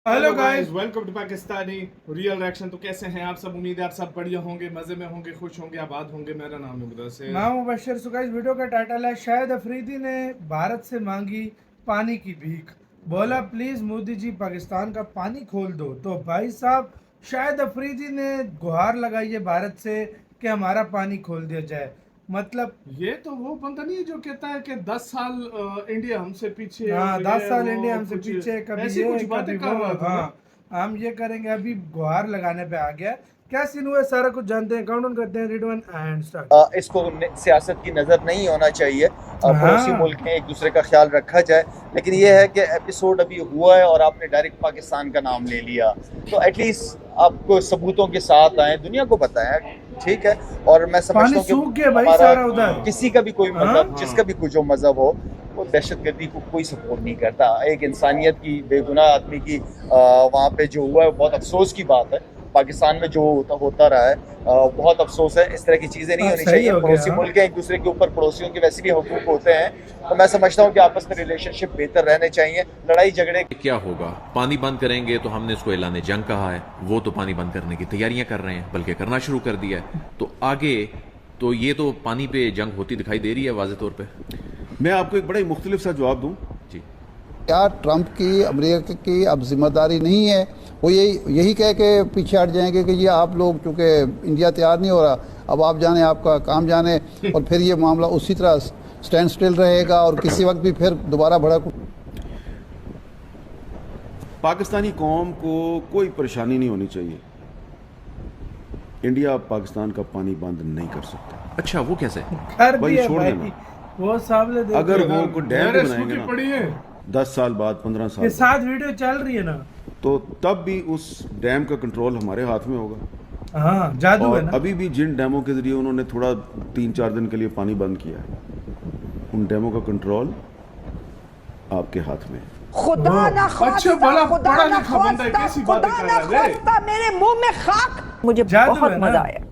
Hello guys, welcome to Pakistani real reaction. तो कैसे हैं आप सब? उम्मीद है आप सब बढ़िया होंगे, मजे में होंगे, खुश होंगे, आबाद होंगे। मेरा नाम है मुदस्सिर। मैं मुबशर। सो गाइस, वीडियो का टाइटल है शाहिद अफरीदी ने भारत से मांगी पानी की भीख। बोला प्लीज मोदी जी पाकिस्तान का पानी खोल दो। तो भाई साहब, शाहिद अफरीदी ने गुहार लगाई है भारत से कि हमारा पानी खोल दिया जाए। मतलब ये तो वो बंदा नहीं है जो कहता है कि 10 साल इंडिया हमसे पीछे है हाँ, और 10 ये साल वो इंडिया हमसे कुछ पीछे, कभी ऐसी ये कुछ बातें कभी कर वो। रहा था ना। हाँ, हम ये करेंगे। अभी गुहार लगाने पे आ गया। क्या सीन हुआ है सारा कुछ जानते हैं। काउंट डाउन करते हैं, रेडी वन एंड स्टार्ट। इसको सियासत की नज़र नहीं होना चाहिए। पड़ोसी हाँ, मुल्क हैं, एक दूसरे का ख्याल रखा जाए। लेकिन ये है कि एपिसोड अभी हुआ है और आपने डायरेक्ट पाकिस्तान का नाम ले लिया, तो एटलीस्ट आपको सबूतों के साथ आए, दुनिया को बताएं। ठीक है। और मैं समझता पानी हूँ सूख कि गया भाई हमारा सारा उधर। किसी का भी कोई हाँ, मजहब, जिसका भी कोई जो मजहब हो, वो दहशतगर्दी को कोई सपोर्ट नहीं करता। एक इंसानियत की, बेगुनाह आदमी की वहाँ पे जो हुआ है बहुत अफसोस की बात है। पाकिस्तान में जो होता रहा है, बहुत अफसोस है। इस तरह की चीज़ें नहीं होनी सही चाहिए। हो पड़ोसी गया। मुल्क हैं, एक दूसरे के ऊपर पड़ोसियों के वैसे भी हकूक होते हैं। तो मैं समझता हूँ कि आपस में रिलेशनशिप बेहतर रहने चाहिए। लड़ाई झगड़े क्या होगा? पानी बंद करेंगे तो हमने इसको ऐलान जंग कहा है, वो तो पानी बंद करने की तैयारियां कर रहे हैं, बल्कि करना शुरू कर दिया है। तो आगे तो ये तो पानी पे जंग होती दिखाई दे रही है वाज़े तौर पे। मैं आपको एक बड़ा ही मुख्तलिफ सा जवाब दूं। जी, क्या ट्रंप की, अमेरिका की अब जिम्मेदारी नहीं है? वो यही कह के पीछे हट जाएंगे कि ये आप लोग, चूँकि इंडिया तैयार नहीं हो रहा, अब आप जाने, आपका काम जाने, और फिर ये मामला उसी तरह स्टैंड स्टिल रहेगा और किसी वक्त भी फिर दोबारा भड़क। पाकिस्तानी कौम को कोई परेशानी नहीं होनी चाहिए। इंडिया पाकिस्तान का पानी बंद नहीं कर सकता। अच्छा, वो कैसे? कर भाई दिया छोड़ भाई, देना। वो सामने देखो। अगर वो कोई डैम मेरे बनाएंगे स्कूटी पड़ी है। ना 10 साल बाद, 15 साल ये बाद, साथ वीडियो चल रही है ना। तो तब भी उस डैम का कंट्रोल हमारे हाथ में होगा। हाँ, जादू है और ना। अभी भी जिन डैमों के जरिए उन्होंने थोड़ा 3-4 दिन के लिए पानी बंद किया है, उन डैमों का कंट्रोल आपके हाथ में है। खुदा ना अच्छा, बड़ा पढ़ा लिखा बंदा है, कैसी बातें कर रहा है? मेरे मुंह में खाक। मुझे जादू बहुत है ना। मजा आया,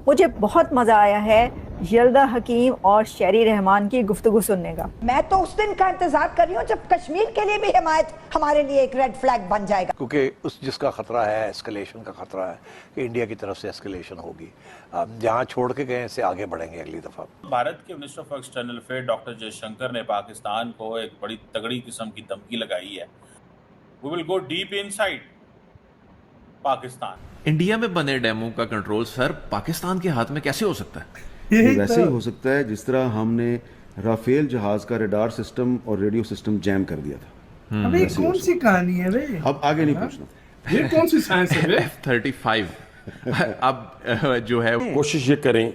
मुझे बहुत मजा आया है यल्दा हकीम और शेरी रहमान की गुफ्तगू सुनने का। मैं तो उस दिन का इंतजार कर रही हूँ जब कश्मीर के लिए भी हिमायत हमारे लिए एक रेड फ्लैग बन जाएगा। क्योंकि उस जिसका खतरा है, एस्केलेशन का खतरा है कि इंडिया की तरफ से एस्केलेशन होगी। जहाँ छोड़ के गए से आगे बढ़ेंगे अगली दफा। भारत के minister of external affair doctor Jaishankar ने पाकिस्तान को एक बड़ी तगड़ी किस्म की धमकी लगाई है। We will go deep inside Pakistan. India में बने डैमों का कंट्रोल सर पाकिस्तान के हाथ में कैसे हो सकता है? ये यही वैसे ही तो। हो सकता है जिस तरह हमने राफेल जहाज का रडार सिस्टम और रेडियो सिस्टम जैम कर दिया था। अबे वैसे ही कौन हो सी कहानी है बे? अब आगे नहीं पूछना। ये कौन सी साइंस है बे? F-35 अब जो है कोशिश ये करें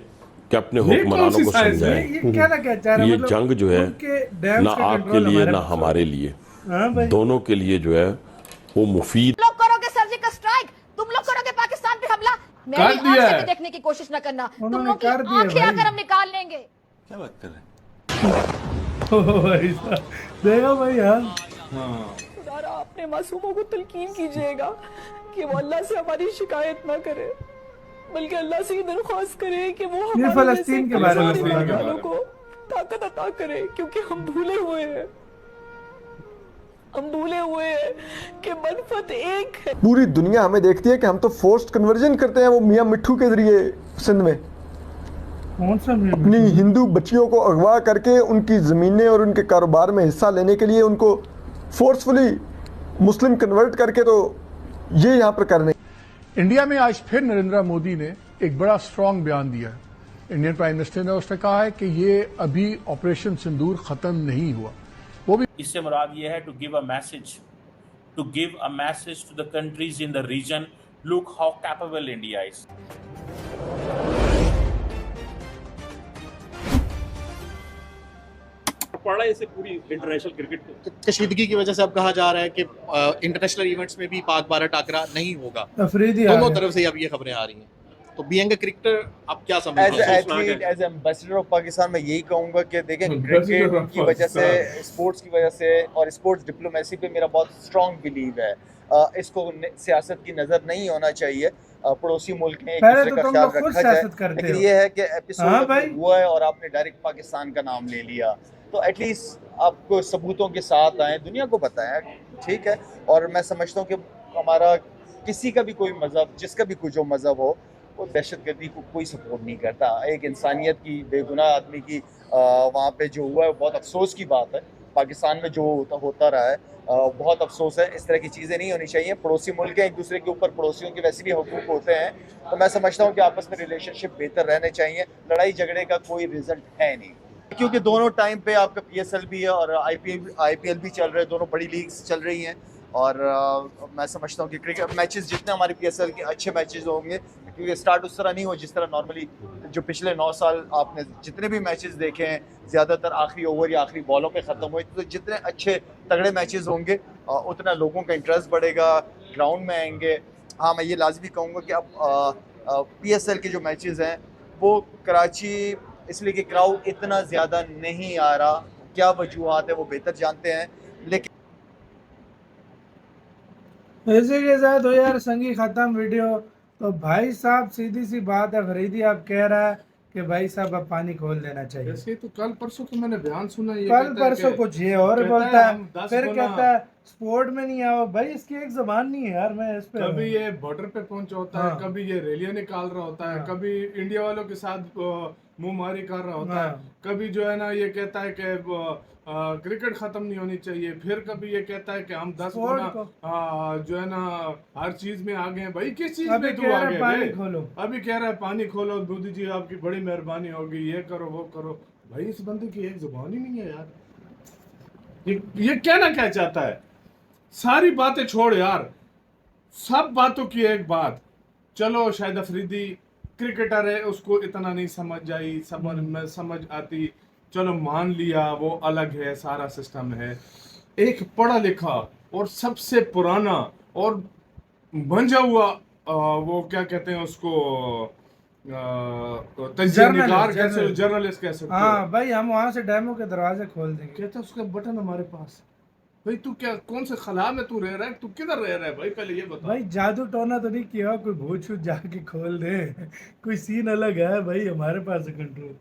कि अपने ये कौन हुक्मरानों सी को साइंस है? समझाएं ये क्या ना क्या चाह रहा है? ये मतलब जंग जो है उनके डैम्स ना का आपके कंट्रोल लिए हमारे ना पास। हमारे लिए, हाँ भाई। दोनों के लिए जो है वो मुफीद। लोग करोगे सर्जिकल स्ट्राइक, तुम लोग करोगे पाकिस्तान पे हमला, कर मेरी दिया आंख से है। भी देखने की कोशिश न करना। तुम उन्होंने लोग की कर दिया आंखें भाई। अगर हम निकाल लेंगे। क्या बात कर रहे हैं? ओ भाई साहब, देखो भाई। हाँ, खुदा अपने मासूमों को तलकीन कीजिएगा कि वो अल्लाह से हमारी शिकायत ना करे, बल्कि अल्लाह से ये दरख्वास्त करे कि वो ये हमारे फलस्तीन के बारे में जैसे बोला गया। वालों को ताकत अता करे, क्योंकि हम भूले हुए हैं, हम भूले हुए हैं कि मनफत एक है। पूरी दुनिया हमें देखती है कि हम तो फोर्स्ड कन्वर्जन करते हैं, वो मियाँ मिट्ठू के जरिए सिंध में कौन सा अपनी हिंदू बच्चियों को अगवा करके उनकी ज़मीनें और उनके कारोबार में हिस्सा लेने के लिए उनको फोर्सफुली मुस्लिम कन्वर्ट करके, तो ये यहाँ पर करने। इंडिया में आज फिर नरेंद्र मोदी ने एक बड़ा स्ट्रांग बयान दिया है। इंडियन प्राइम मिनिस्टर ने उसने कहा है कि ये अभी ऑपरेशन सिंदूर खत्म नहीं हुआ। वो भी इससे मुराद ये है to give a message to the countries in the region, look how capable India is. पड़ा है इसे पूरी इंटरनेशनल क्रिकेट को। कशीदगी की वजह से अब कहा जा रहा है कि इंटरनेशनल इवेंट्स में भी पाक भारत टाकरा नहीं होगा। अफरीदी दोनों तरफ से अब ये खबरें आ रही हैं। तो बीइंग अ क्रिकेटर आप क्या समझते हैं? Athlete, as ambassador of Pakistan, मैं यही कहूंगा कि देखें, क्रिकेट की वजह से, स्पोर्ट्स की वजह से और स्पोर्ट्स डिप्लोमेसी पे मेरा बहुत स्ट्रांग बिलीव है। इसको सियासत की नज़र नहीं होना चाहिए। पड़ोसी मुल्क हैं, एक दूसरे का ख्याल रखा जाए। लेकिन ये है कि एपिसोड हुआ है और आपने डायरेक्ट पाकिस्तान का नाम ले लिया, तो एटलीस्ट आपको सबूतों के साथ आए, दुनिया को बताएं। ठीक है। और मैं समझता हूँ कि हमारा किसी का भी कोई मज़हब, जिसका भी कोई जो मज़हब हो, वो दहशतगर्दी को कोई सपोर्ट नहीं करता। एक इंसानियत की, बेगुनाह आदमी की वहाँ पे जो हुआ है बहुत अफसोस की बात है। पाकिस्तान में जो होता रहा है बहुत अफसोस है। इस तरह की चीज़ें नहीं होनी चाहिए। पड़ोसी मुल्क हैं, एक दूसरे के ऊपर पड़ोसियों के वैसे भी हुकूक होते हैं, तो मैं समझता हूँ कि आपस में रिलेशनशिप बेहतर रहने चाहिए। लड़ाई झगड़े का कोई रिजल्ट है नहीं, क्योंकि दोनों टाइम पे आपका PSL भी है और IPL भी चल रहे हैं, दोनों बड़ी लीग्स चल रही हैं। और मैं समझता हूँ कि क्रिकेट मैचेस जितने हमारे PSL के अच्छे मैचेस होंगे, क्योंकि स्टार्ट उस तरह नहीं हो जिस तरह नॉर्मली जो पिछले 9 साल आपने जितने भी मैचेस देखे हैं ज़्यादातर आखिरी ओवर या आखिरी बॉलों पे ख़त्म हुए, तो जितने अच्छे तगड़े मैचेस होंगे उतना लोगों का इंटरेस्ट बढ़ेगा, ग्राउंड में आएंगे। हाँ, मैं ये लाजमी कहूँगा कि अब PSL के जो मैचेस हैं वो कराची, इसलिए कि क्राउड इतना ज़्यादा नहीं आ रहा, क्या वजूहत है वो बेहतर जानते हैं, लेकिन इसी के साथ हो यार संगी ख़त्म वीडियो। तो भाई साहब सीधी सी बात है, फरीदी आप कह रहा है कि भाई साहब अब पानी खोल देना चाहिए। ऐसे तो कल परसों तो मैंने बयान सुना, ये कल परसों कुछ ये और बोलता है, फिर कहता है स्पोर्ट में नहीं आओ। भाई इसकी एक जबान नहीं है यार। मैं इस पे कभी ये बॉर्डर पे पहुंचा होता है, कभी ये रैलियां निकाल रहा होता है, कभी इंडिया वालों के साथ मुंहमारी कर रहा होता है, कभी जो है ना ये कहता है कि क्रिकेट खत्म नहीं होनी चाहिए, फिर कभी ये कहता है कि हम 10 गुना जो है ना हर चीज में आगे हैं। भाई किस चीज में तू आगे है? अभी कह रहा है पानी खोलो, मोदी जी आपकी बड़ी मेहरबानी होगी, ये करो वो करो। भाई इस बंदे की एक जुबान ही नहीं है यार। ये कहना क्या चाहता है? सारी बातें छोड़ यार, सब बातों की एक बात। चलो शाहिद अफरीदी क्रिकेटर है, उसको इतना नहीं समझ आई, समझ आती, चलो मान लिया, वो अलग है, सारा सिस्टम है। एक पढ़ा लिखा और सबसे पुराना और मंझा हुआ वो क्या कहते हैं उसको, जर्नलिस्ट कह सकते हो। हाँ भाई, हम वहां से डेमो के दरवाजे खोल देंगे। कहता उसका बटन हमारे पास। भाई तू क्या, कौन से खला में तू रह रहा है? तू किधर रह रहा है भाई? पहले ये बता। भाई जादू टोना तो नहीं किया, कोई भूत छूत जाके खोल दे, कोई सीन अलग है भाई हमारे पास कंट्रोल।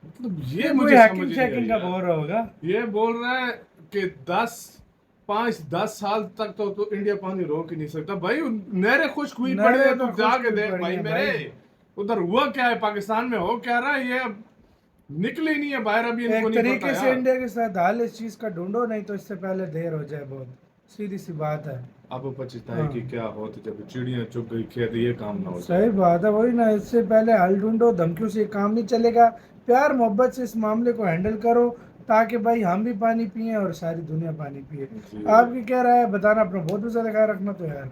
मतलब ये मुझे समझ नहीं चेकिंग का बोल रहा होगा। ये बोल रहा है कि 5-10 साल तक तो इंडिया पानी रोक ही नहीं सकता। भाई नहरें खुश्क हुई पड़ी है, तो जाके देख भाई मेरे उधर हुआ क्या है, पाकिस्तान में हो क्या रहा है, ये अब निकले ही नहीं है बाहर। अभी इनको नहीं पता। तरीके से इंडिया के साथ हाल इस चीज का ढूंढो, नहीं तो इससे पहले देर हो जाए बहुत। सीधी सी बात है। अब पछता है कि क्या हो, तो जब चिड़िया चुग गई खेत, ये काम ना हो। सही बात है, वही ना, इससे पहले हल ढूंढो। धमकियों से काम नहीं चलेगा, प्यार मोहब्बत से इस मामले को हैंडल करो, ताकि भाई हम भी पानी पिए और सारी दुनिया पानी पिए। आपकी क्या राय है बताना, अपना बहुत सा ख्याल रखना। तो यार